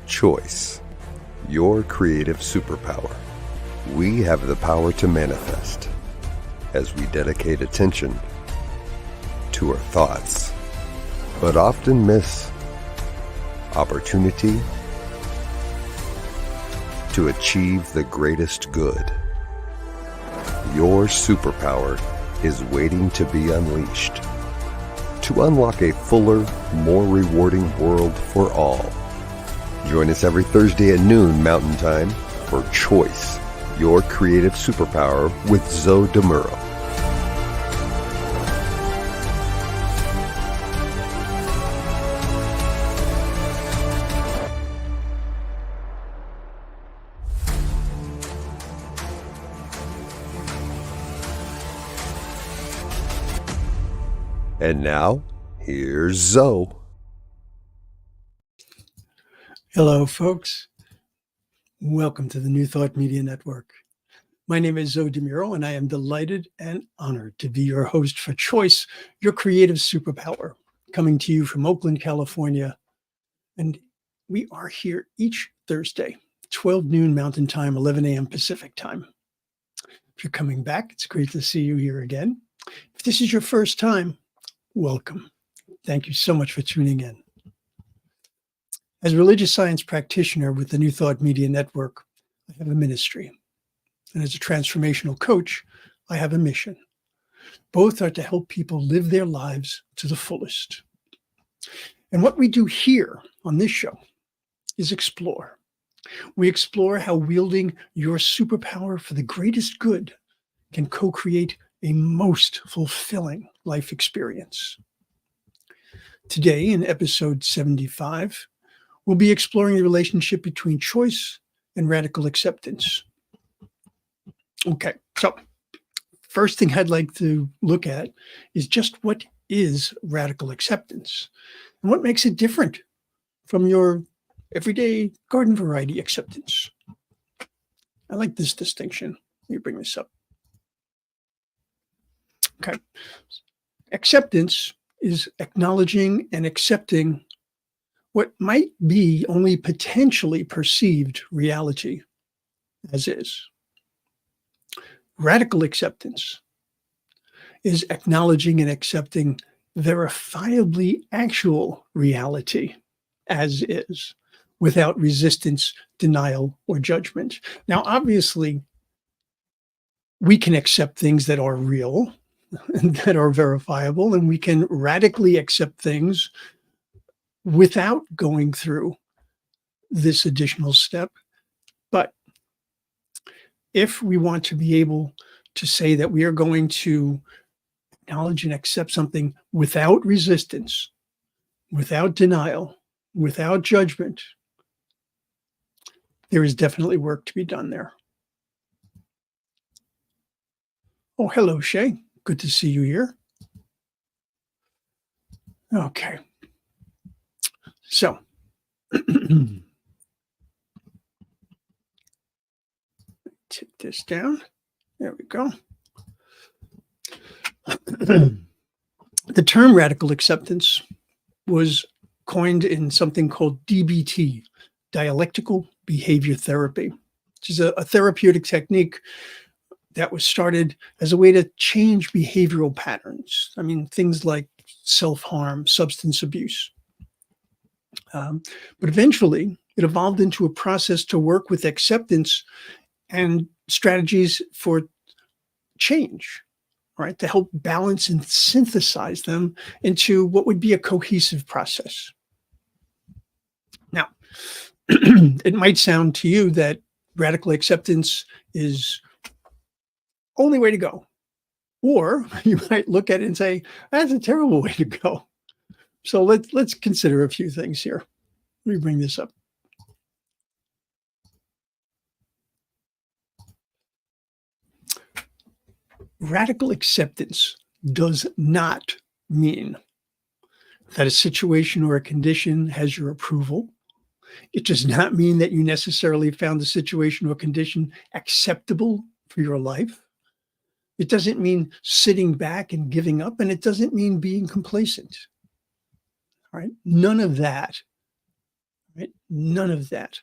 Choice, your creative superpower. We have the power to manifest as we dedicate attention to our thoughts, but often miss opportunity to achieve the greatest good. Your superpower is waiting to be unleashed to unlock a fuller, more rewarding world for all. Join us every Thursday at noon Mountain Time for Choice, your creative superpower with Zoe Muro. And now, here's Zoe. Hello, folks. Welcome to the New Thought Media Network. My name is Zoe Muro, and I am delighted and honored to be your host for Choice, your creative superpower, coming to you from Oakland, California. And we are here each Thursday, 12 noon Mountain Time, 11 a.m. Pacific Time. If you're coming back, it's great to see you here again. If this is your first time, welcome. Thank you so much for tuning in. As a religious science practitioner with the New Thought Media Network, I have a ministry. And as a transformational coach, I have a mission. Both are to help people live their lives to the fullest. And what we do here on this show is explore. We explore how wielding your superpower for the greatest good can co-create a most fulfilling life experience. Today, in episode 75, we'll be exploring the relationship between choice and radical acceptance. Okay, so first thing I'd like to look at is just what is radical acceptance and what makes it different from your everyday garden variety acceptance. I like this distinction. Let me bring this up. Okay. Acceptance is acknowledging and accepting what might be only potentially perceived reality as is. Radical acceptance is acknowledging and accepting verifiably actual reality as is, without resistance, denial, or judgment. Now, obviously, we can accept things that are real and that are verifiable, and we can radically accept things without going through this additional step. But if we want to be able to say that we are going to acknowledge and accept something without resistance, without denial, without judgment, there is definitely work to be done there. Oh, hello, Shay. Good to see you here. Okay. So, take this down. There we go. The term radical acceptance was coined in something called DBT, dialectical behavior therapy, which is a therapeutic technique that was started as a way to change behavioral patterns. I mean, things like self-harm, substance abuse. But eventually, it evolved into a process to work with acceptance and strategies for change, right? To help balance and synthesize them into what would be a cohesive process. Now, it might sound to you that radical acceptance is only way to go. Or you might look at it and say, that's a terrible way to go. So let's consider a few things here. Let me bring this up. Radical acceptance does not mean that a situation or a condition has your approval. It does not mean that you necessarily found the situation or condition acceptable for your life. It doesn't mean sitting back and giving up, and it doesn't mean being complacent. All right? None of that right? None of that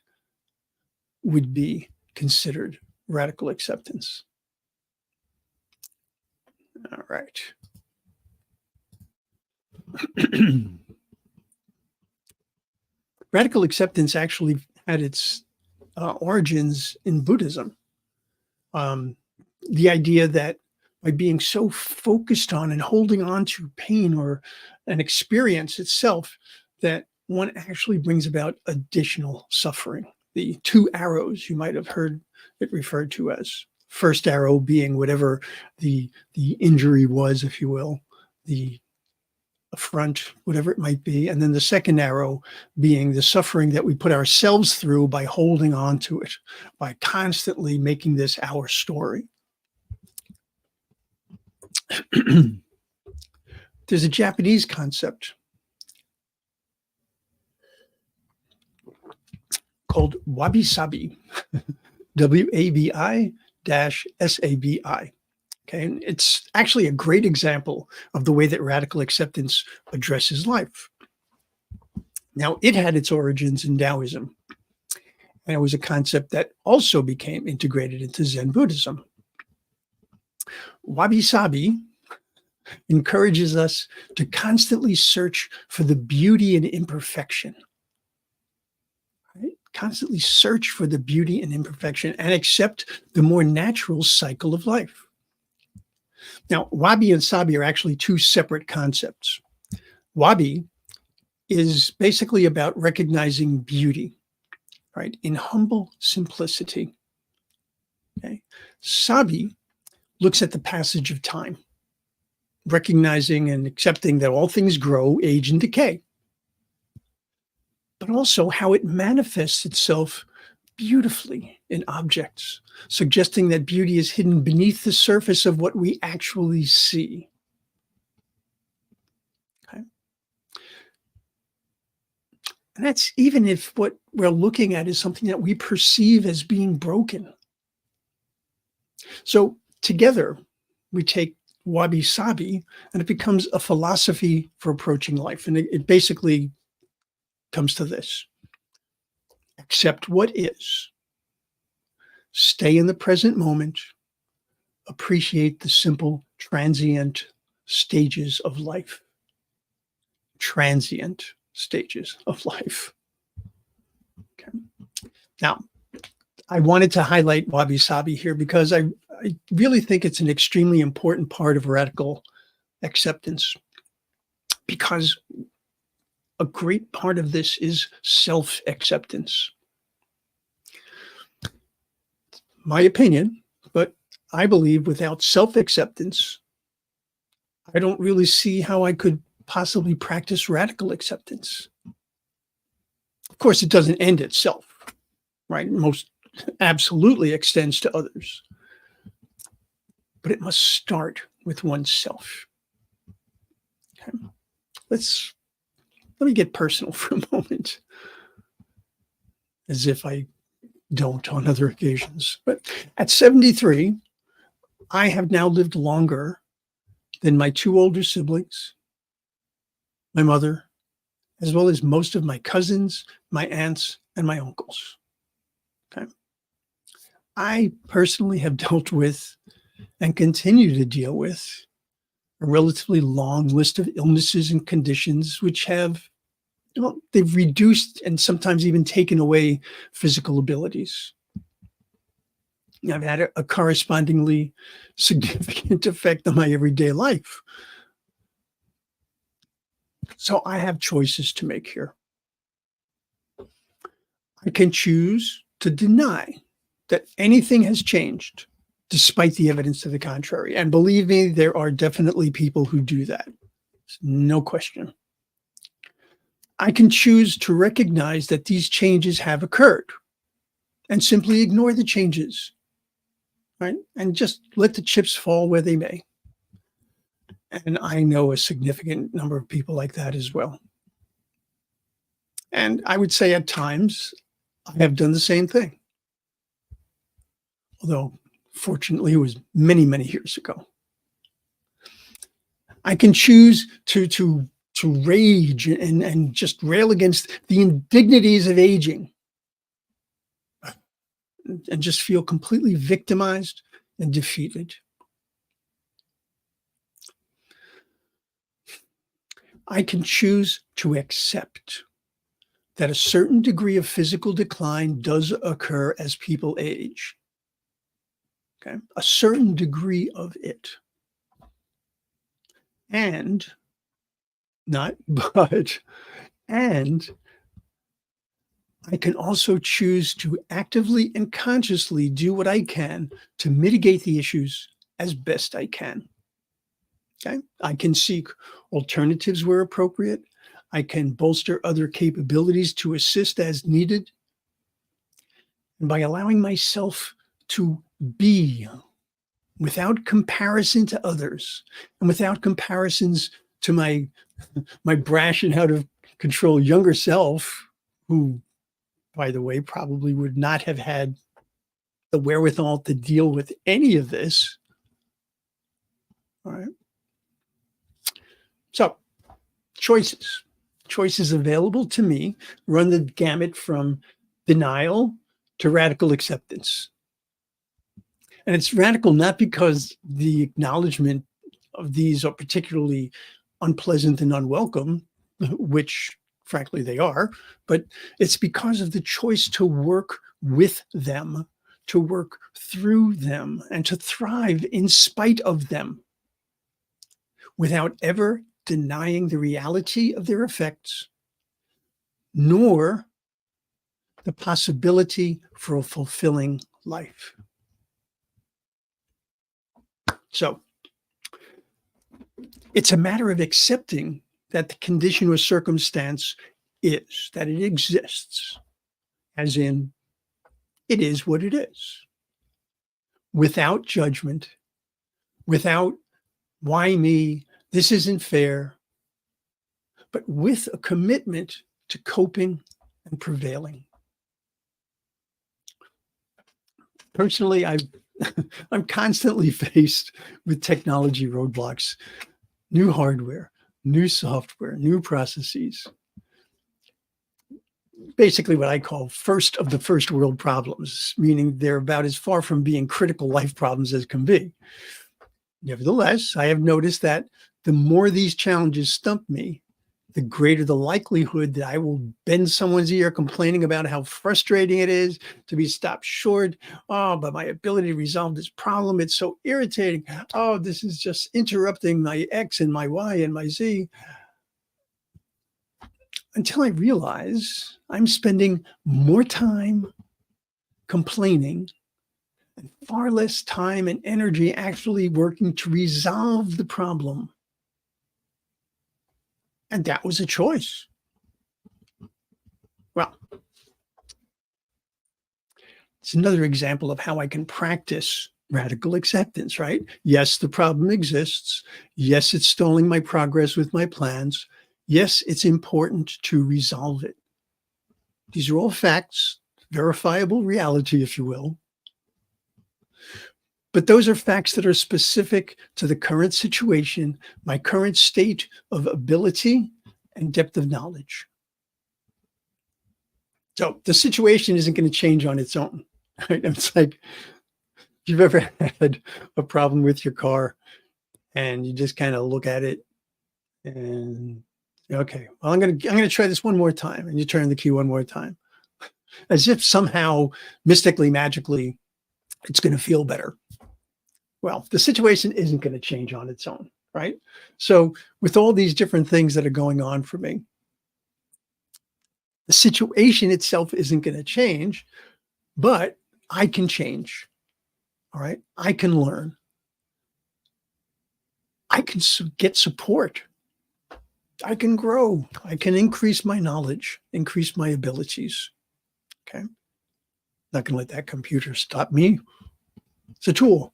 would be considered radical acceptance. All right. Radical acceptance actually had its origins in Buddhism. The idea that by being so focused on and holding on to pain or an experience itself, that one actually brings about additional suffering. The two arrows you might have heard it referred to as. First arrow being whatever the injury was, if you will, the affront, whatever it might be. And then the second arrow being the suffering that we put ourselves through by holding on to it, by constantly making this our story. There's a Japanese concept called wabi-sabi, WABI-SABI. Okay, and it's actually a great example of the way that radical acceptance addresses life. Now, it had its origins in Taoism, and it was a concept that also became integrated into Zen Buddhism. Wabi-sabi encourages us to constantly search for the beauty and imperfection. Right? Constantly search for the beauty and imperfection and accept the more natural cycle of life. Now, wabi and sabi are actually two separate concepts. Wabi is basically about recognizing beauty, right, in humble simplicity. Okay? Sabi looks at the passage of time, recognizing and accepting that all things grow, age, and decay, but also how it manifests itself beautifully in objects, suggesting that beauty is hidden beneath the surface of what we actually see. Okay. And that's even if what we're looking at is something that we perceive as being broken. So together, we take wabi-sabi and it becomes a philosophy for approaching life. And it basically comes to this: accept what is, stay in the present moment, appreciate the simple, transient stages of life. Transient stages of life. Okay. Now, I wanted to highlight wabi-sabi here because I really think it's an extremely important part of radical acceptance, because a great part of this is self-acceptance. My opinion, but I believe without self-acceptance, I don't really see how I could possibly practice radical acceptance. Of course, it doesn't end itself, right? Most absolutely extends to others. But it must start with oneself. Okay. Let me get personal for a moment, as if I don't on other occasions. But at 73, I have now lived longer than my two older siblings, my mother, as well as most of my cousins, my aunts, and my uncles. Okay. I personally have dealt with and continue to deal with a relatively long list of illnesses and conditions which have, they've reduced and sometimes even taken away physical abilities. I've had a correspondingly significant effect on my everyday life. So I have choices to make here. I can choose to deny that anything has changed, despite the evidence to the contrary. And believe me, there are definitely people who do that. No question. I can choose to recognize that these changes have occurred and simply ignore the changes, right? And just let the chips fall where they may. And I know a significant number of people like that as well. And I would say at times I have done the same thing. Although, fortunately, it was many, many years ago. I can choose to rage and just rail against the indignities of aging and just feel completely victimized and defeated. I can choose to accept that a certain degree of physical decline does occur as people age. Okay, a certain degree of it. And not but, and I can also choose to actively and consciously do what I can to mitigate the issues as best I can. Okay, I can seek alternatives where appropriate. I can bolster other capabilities to assist as needed. And by allowing myself to be without comparison to others and without comparisons to my brash and out of control younger self, who, by the way, probably would not have had the wherewithal to deal with any of this. All right. So, choices available to me run the gamut from denial to radical acceptance. And it's radical not because the acknowledgement of these are particularly unpleasant and unwelcome, which frankly they are, but it's because of the choice to work with them, to work through them, and to thrive in spite of them without ever denying the reality of their effects, nor the possibility for a fulfilling life. So it's a matter of accepting that the condition or circumstance is, that it exists, as in, it is what it is, without judgment, without why me, this isn't fair, but with a commitment to coping and prevailing. Personally, I'm constantly faced with technology roadblocks, new hardware, new software, new processes. Basically what I call first of the first world problems, meaning they're about as far from being critical life problems as can be. Nevertheless, I have noticed that the more these challenges stump me, the greater the likelihood that I will bend someone's ear complaining about how frustrating it is to be stopped short. Oh, but my ability to resolve this problem, it's so irritating. Oh, this is just interrupting my X and my Y and my Z. Until I realize I'm spending more time complaining and far less time and energy actually working to resolve the problem. And that was a choice. Well, it's another example of how I can practice radical acceptance, right? Yes, the problem exists. Yes, it's stalling my progress with my plans. Yes, it's important to resolve it. These are all facts, verifiable reality, if you will. But those are facts that are specific to the current situation, my current state of ability and depth of knowledge. So the situation isn't going to change on its own. Right? It's like if you've ever had a problem with your car and you just kind of look at it and okay, well, I'm gonna try this one more time, and you turn the key one more time, as if somehow mystically, magically, it's going to feel better. Well, the situation isn't going to change on its own, right? So with all these different things that are going on for me, the situation itself isn't going to change, but I can change. All right. I can learn. I can get support. I can grow. I can increase my knowledge, increase my abilities. Okay. Not going to let that computer stop me. It's a tool.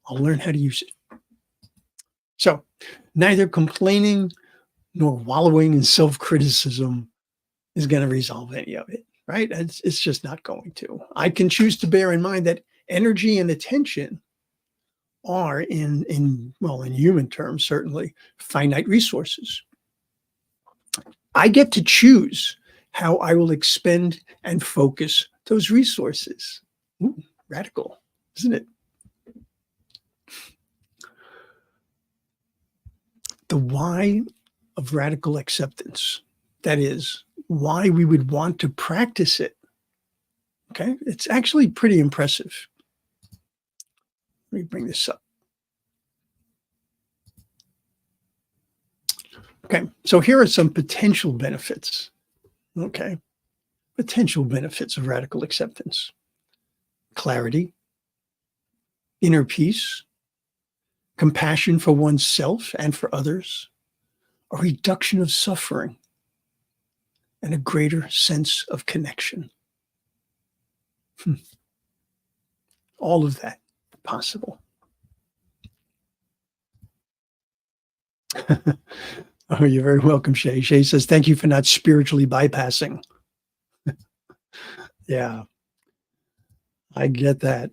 I'll learn how to use it. So neither complaining nor wallowing in self-criticism is going to resolve any of it, right? It's just not going to. I can choose to bear in mind that energy and attention are in human terms, certainly finite resources. I get to choose how I will expend and focus those resources. Ooh, radical, isn't it? The why of radical acceptance, that is, why we would want to practice it. Okay, it's actually pretty impressive. Let me bring this up. Okay, so here are some potential benefits. Okay, potential benefits of radical acceptance: clarity, inner peace, compassion for oneself and for others, a reduction of suffering, and a greater sense of connection. All of that possible. Oh, you're very welcome, Shay. Shay says, thank you for not spiritually bypassing. Yeah, I get that.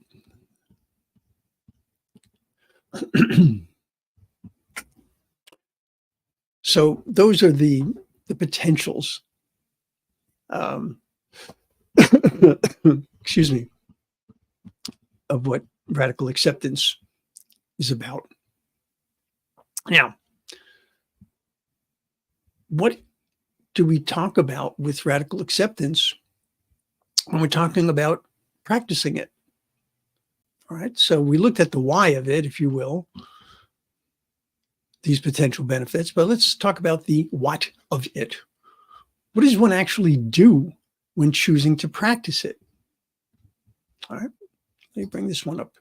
So those are the potentials. Excuse me, of what radical acceptance is about. Now, what do we talk about with radical acceptance when we're talking about practicing it? All right, so we looked at the why of it, if you will, these potential benefits, but let's talk about the what of it. What does one actually do when choosing to practice it? All right, let me bring this one up.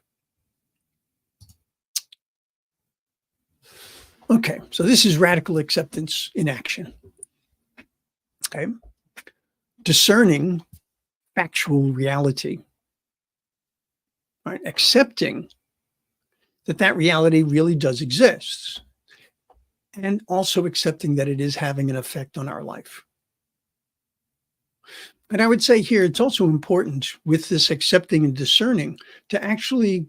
Okay, so this is radical acceptance in action. Okay, discerning factual reality. All right, accepting that reality really does exist, and also accepting that it is having an effect on our life. And I would say here, it's also important with this accepting and discerning to actually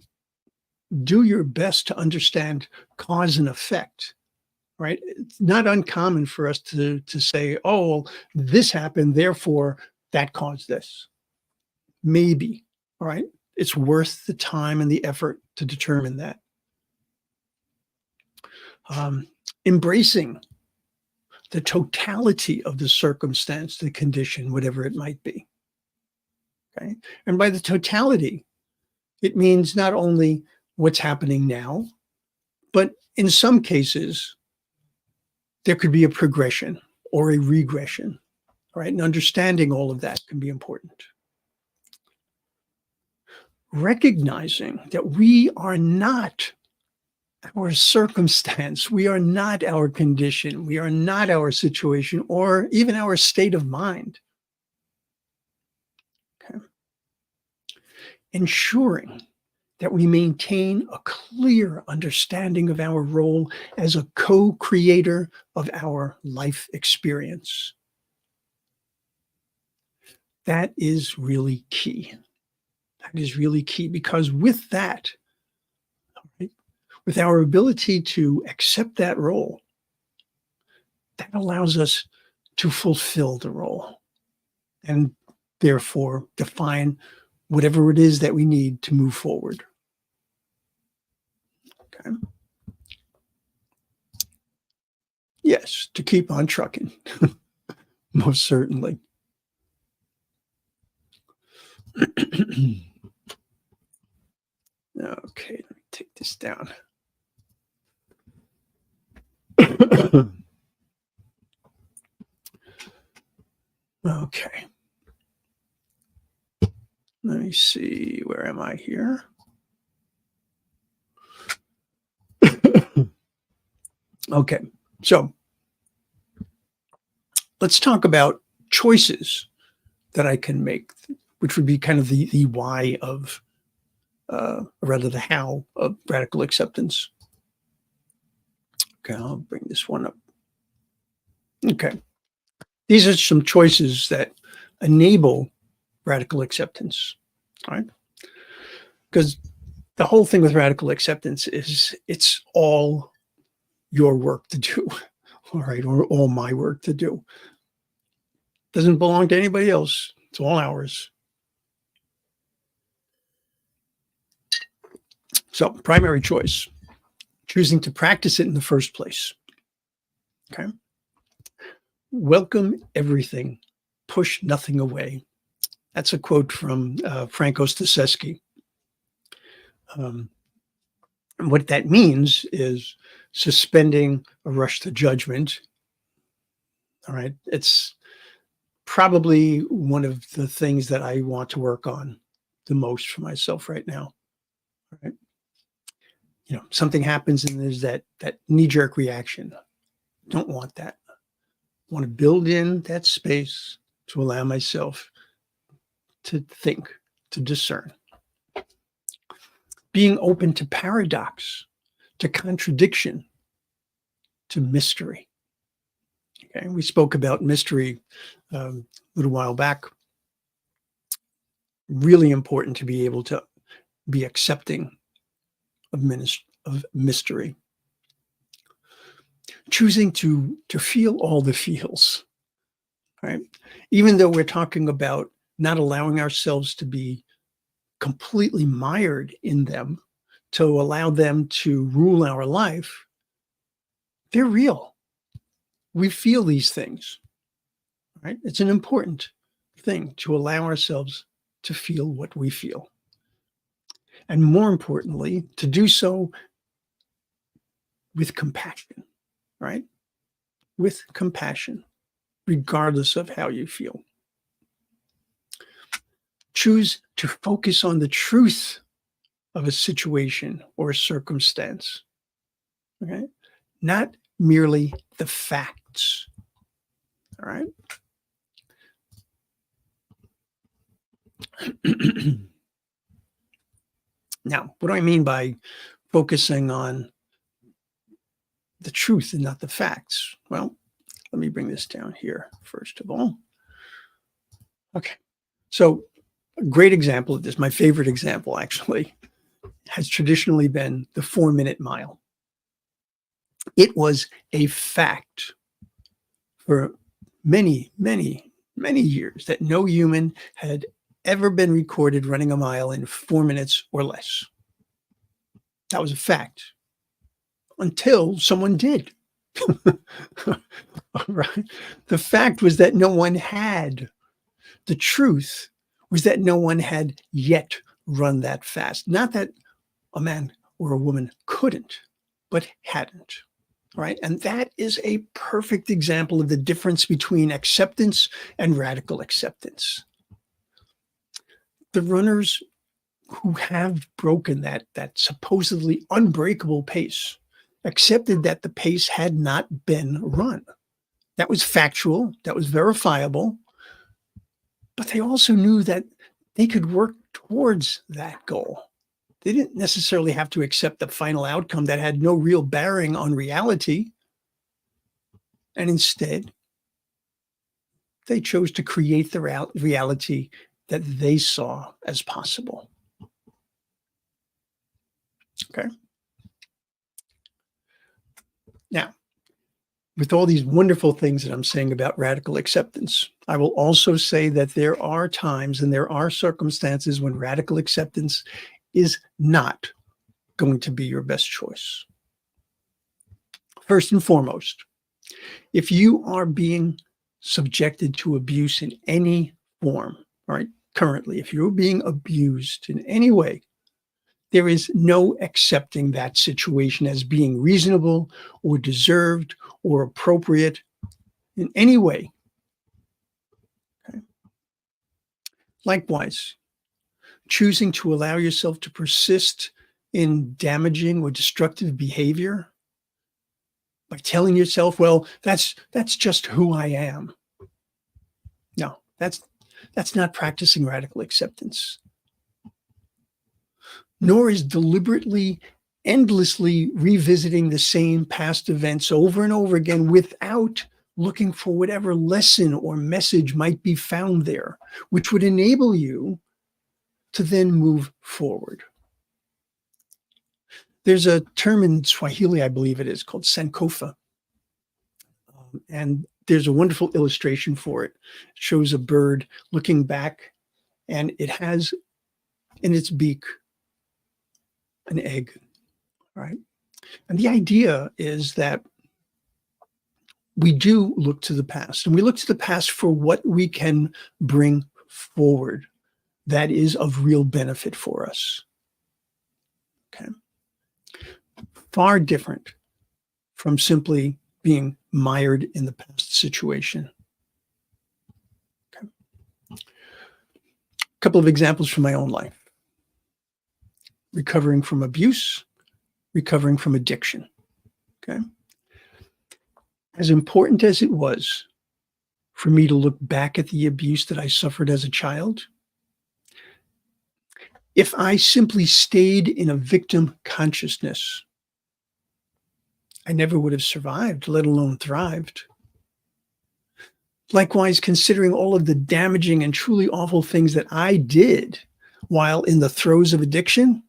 do your best to understand cause and effect, right? It's not uncommon for us to say, oh, well, this happened, therefore that caused this. Maybe, all right? It's worth the time and the effort to determine that. Embracing the totality of the circumstance, the condition, whatever it might be. Okay. And by the totality, it means not only what's happening now, but in some cases, there could be a progression or a regression. Right. And understanding all of that can be important. Recognizing that we are not our circumstance, we are not our condition, we are not our situation, or even our state of mind. Okay. Ensuring that we maintain a clear understanding of our role as a co-creator of our life experience. That is really key. That is really key, because with that, right, with our ability to accept that role, that allows us to fulfill the role and therefore define whatever it is that we need to move forward. Okay. Yes, to keep on trucking. Most certainly. Okay, let me take this down. Okay. Let me see, where am I here? Okay, so let's talk about choices that I can make, which would be kind of the why of, or rather the how of radical acceptance. Okay, I'll bring this one up. Okay, these are some choices that enable radical acceptance, all right? Because the whole thing with radical acceptance is it's all your work to do, all right, or all my work to do. Doesn't belong to anybody else. It's all ours. So, primary choice, choosing to practice it in the first place. Okay. Welcome everything, push nothing away. That's a quote from Franco Staszewski. And what that means is suspending a rush to judgment. All right. It's probably one of the things that I want to work on the most for myself right now. All right. Something happens and there's that knee-jerk reaction. Don't want that. I want to build in that space to allow myself to think, to discern. Being open to paradox, to contradiction, to mystery. Okay, we spoke about mystery a little while back. Really important to be able to be accepting of mystery. Choosing to feel all the feels, right? Even though we're talking about not allowing ourselves to be completely mired in them, to allow them to rule our life, they're real. We feel these things, right? It's an important thing to allow ourselves to feel what we feel. And more importantly, to do so with compassion, right? With compassion, regardless of how you feel. Choose to focus on the truth of a situation or a circumstance, okay? Not merely the facts, all right? Now, what do I mean by focusing on the truth and not the facts? Well, let me bring this down here, first of all. Okay, so a great example of this, my favorite example actually, has traditionally been the 4-minute mile. It was a fact for many, many, many years that no human had ever been recorded running a mile in 4 minutes or less. That was a fact until someone did. All right. The fact was that no one had. The truth was that no one had yet run that fast. Not that a man or a woman couldn't, but hadn't. Right. And that is a perfect example of the difference between acceptance and radical acceptance. The runners who have broken that supposedly unbreakable pace accepted that the pace had not been run. That was factual, that was verifiable, but they also knew that they could work towards that goal. They didn't necessarily have to accept the final outcome that had no real bearing on reality. And instead, they chose to create the reality that they saw as possible. Okay. Now, with all these wonderful things that I'm saying about radical acceptance, I will also say that there are times and there are circumstances when radical acceptance is not going to be your best choice. First and foremost, if you are being subjected to abuse in any form, right? Currently, if you're being abused in any way, there is no accepting that situation as being reasonable or deserved or appropriate in any way. Okay. Likewise, choosing to allow yourself to persist in damaging or destructive behavior by telling yourself, well, that's just who I am. No, that's not practicing radical acceptance. Nor is deliberately, endlessly revisiting the same past events over and over again without looking for whatever lesson or message might be found there, which would enable you to then move forward. There's a term in Swahili, I believe it is, called Sankofa. And there's a wonderful illustration for it. It shows a bird looking back, and it has in its beak an egg, right? And the idea is that we do look to the past, and we look to the past for what we can bring forward that is of real benefit for us. Okay. Far different from simply being mired in the past situation. Okay. A couple of examples from my own life. Recovering from abuse, recovering from addiction. Okay. As important as it was for me to look back at the abuse that I suffered as a child, if I simply stayed in a victim consciousness, I never would have survived, let alone thrived. Likewise, considering all of the damaging and truly awful things that I did while in the throes of addiction,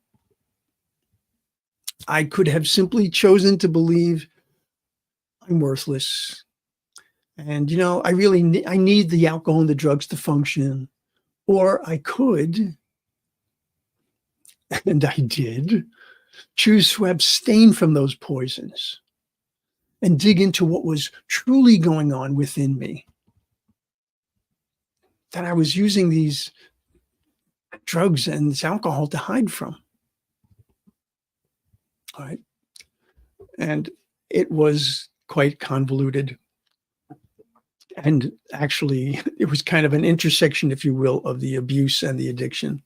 I could have simply chosen to believe I'm worthless. And, I really I need the alcohol and the drugs to function. Or I could, and I did, choose to abstain from those poisons and dig into what was truly going on within me. That I was using these drugs and this alcohol to hide from. All right. And it was quite convoluted. And actually, it was kind of an intersection, if you will, of the abuse and the addiction.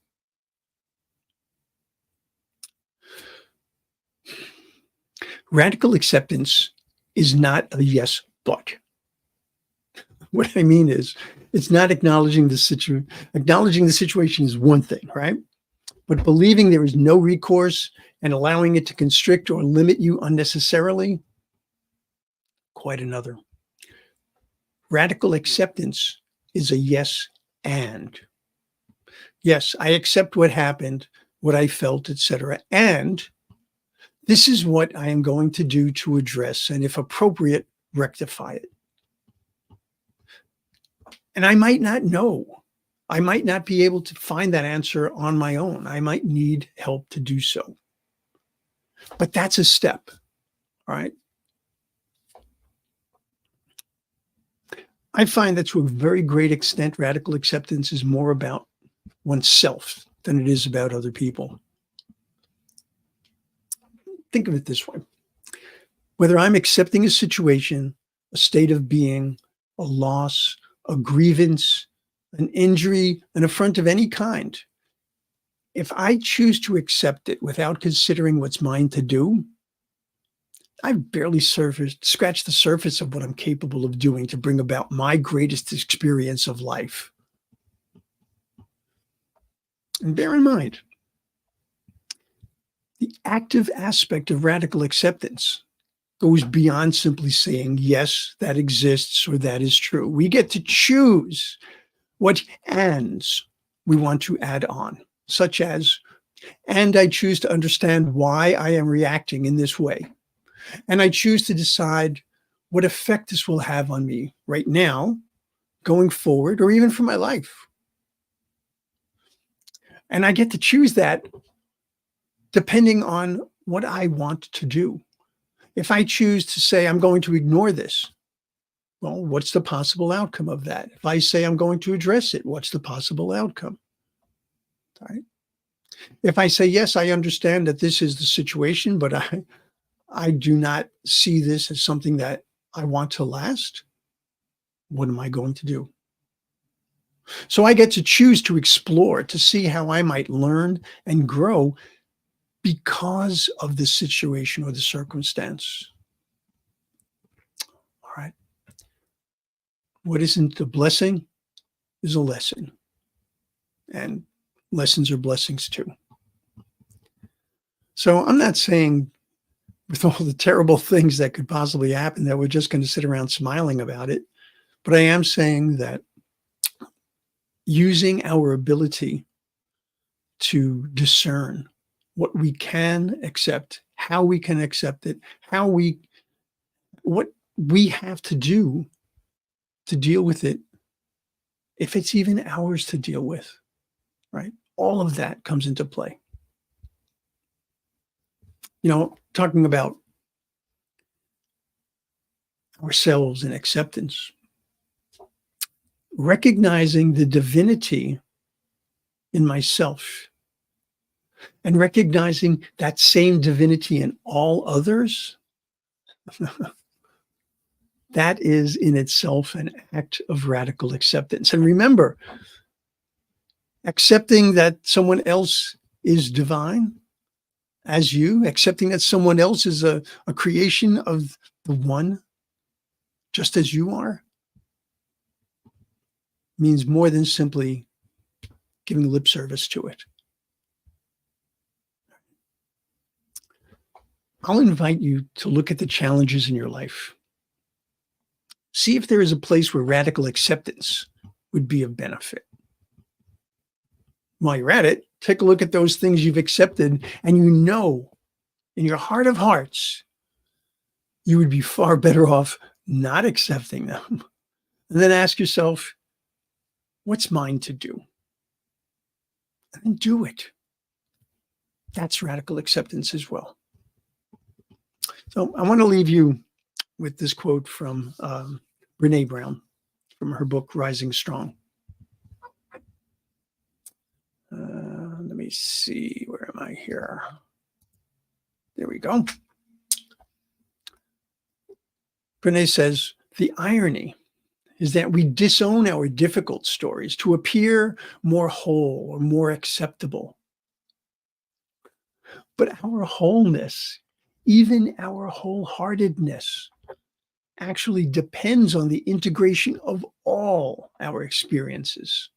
Radical acceptance is not a yes, but. What I mean is, it's not acknowledging the situation. Acknowledging the situation is one thing, right? But believing there is no recourse and allowing it to constrict or limit you unnecessarily, quite another. Radical acceptance is a yes and. Yes, I accept what happened, what I felt, etc. And this is what I am going to do to address and, if appropriate, rectify it. And I might not know. I might not be able to find that answer on my own. I might need help to do so. But that's a step, all right? I find that to a very great extent, radical acceptance is more about oneself than it is about other people. Think of it this way. Whether I'm accepting a situation, a state of being, a loss, a grievance, an injury, an affront of any kind, if I choose to accept it without considering what's mine to do, I've barely scratched the surface of what I'm capable of doing to bring about my greatest experience of life. And bear in mind, the active aspect of radical acceptance goes beyond simply saying, yes, that exists or that is true. We get to choose what ands we want to add on, such as, and I choose to understand why I am reacting in this way. And I choose to decide what effect this will have on me right now, going forward, or even for my life. And I get to choose that depending on what I want to do. If I choose to say I'm going to ignore this, well, what's the possible outcome of that? If I say I'm going to address it, what's the possible outcome? All right. If I say, yes, I understand that this is the situation, but I do not see this as something that I want to last, what am I going to do? So I get to choose to explore, to see how I might learn and grow because of the situation or the circumstance. All right. What isn't a blessing is a lesson. And lessons are blessings too. So I'm not saying with all the terrible things that could possibly happen that we're just going to sit around smiling about it. But I am saying that using our ability to discern what we can accept, how we can accept it, what we have to do to deal with it, if it's even ours to deal with, right? All of that comes into play. Talking about ourselves and acceptance, recognizing the divinity in myself and recognizing that same divinity in all others, that is in itself an act of radical acceptance. And remember, accepting that someone else is divine as you, accepting that someone else is a creation of the one, just as you are, means more than simply giving lip service to it. I'll invite you to look at the challenges in your life. See if there is a place where radical acceptance would be of benefit. While you're at it, take a look at those things you've accepted, and in your heart of hearts, you would be far better off not accepting them. And then ask yourself, what's mine to do? And then do it. That's radical acceptance as well. So I want to leave you with this quote from Brené Brown from her book, Rising Strong. Let me see, where am I here? There we go. Brené says, the irony is that we disown our difficult stories to appear more whole or more acceptable. But our wholeness, even our wholeheartedness, actually depends on the integration of all our experiences,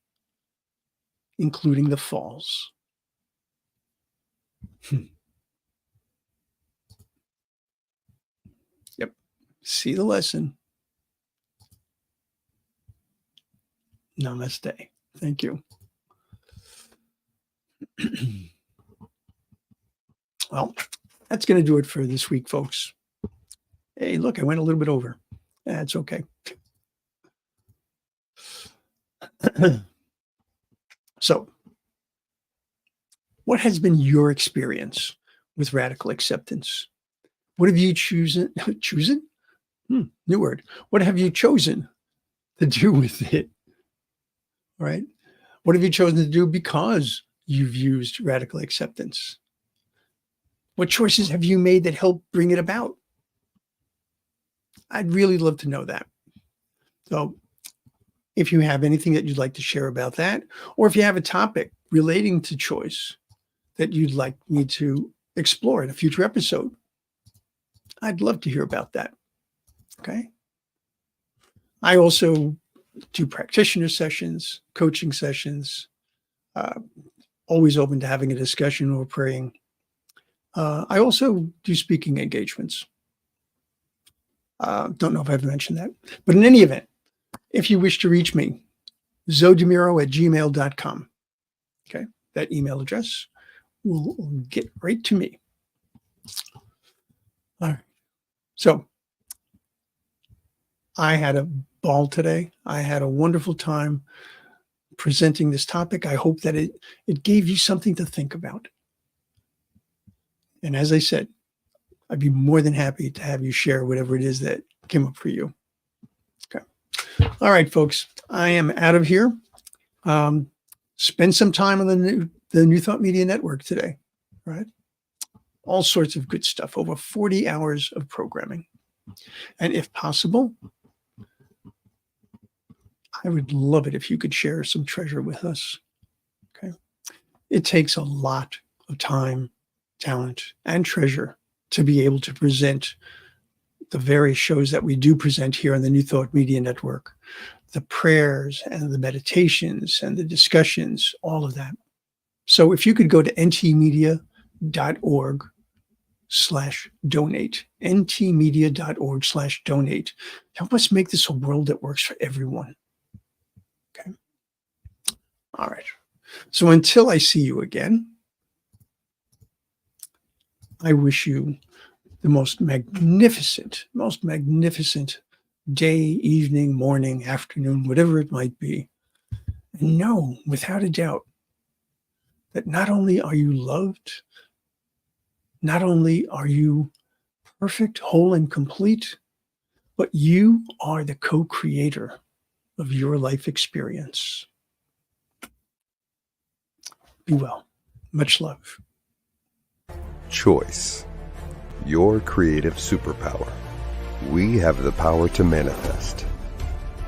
including the falls. Yep. See the lesson. Namaste. Thank you. Well, that's going to do it for this week, folks. Hey, look, I went a little bit over. That's okay. So, what has been your experience with radical acceptance? What have you chosen? New word. What have you chosen to do with it? Right? What have you chosen to do because you've used radical acceptance? What choices have you made that help bring it about? I'd really love to know that. So if you have anything that you'd like to share about that, or if you have a topic relating to choice that you'd like me to explore in a future episode, I'd love to hear about that. Okay. I also do practitioner sessions, coaching sessions, always open to having a discussion or praying. I also do speaking engagements. Don't know if I've mentioned that, but in any event, if you wish to reach me, zodimiro@gmail.com. Okay, that email address will get right to me. All right. So I had a ball today. I had a wonderful time presenting this topic. I hope that it gave you something to think about. And as I said, I'd be more than happy to have you share whatever it is that came up for you. Okay. All right, folks, I am out of here. Spend some time on the New Thought Media Network today, right? All sorts of good stuff, over 40 hours of programming. And if possible, I would love it if you could share some treasure with us. Okay. It takes a lot of time, talent, and treasure to be able to present the various shows that we do present here on the New Thought Media Network, the prayers and the meditations and the discussions, all of that. So if you could go to ntmedia.org/donate, ntmedia.org/donate, help us make this a world that works for everyone. Okay. All right. So until I see you again, I wish you the most magnificent day, evening, morning, afternoon, whatever it might be. And know without a doubt that not only are you loved, not only are you perfect, whole, and complete, but you are the co-creator of your life experience. Be well. Much love. Choice, your creative superpower. We have the power to manifest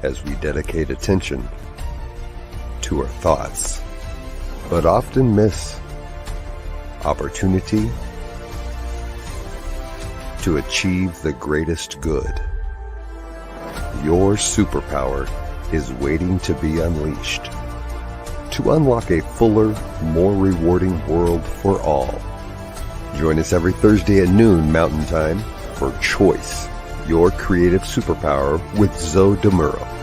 as we dedicate attention to our thoughts, but often miss opportunity to achieve the greatest good. Your superpower is waiting to be unleashed to unlock a fuller, more rewarding world for all. Join us every Thursday at noon Mountain Time for Choice, your creative superpower with Muro.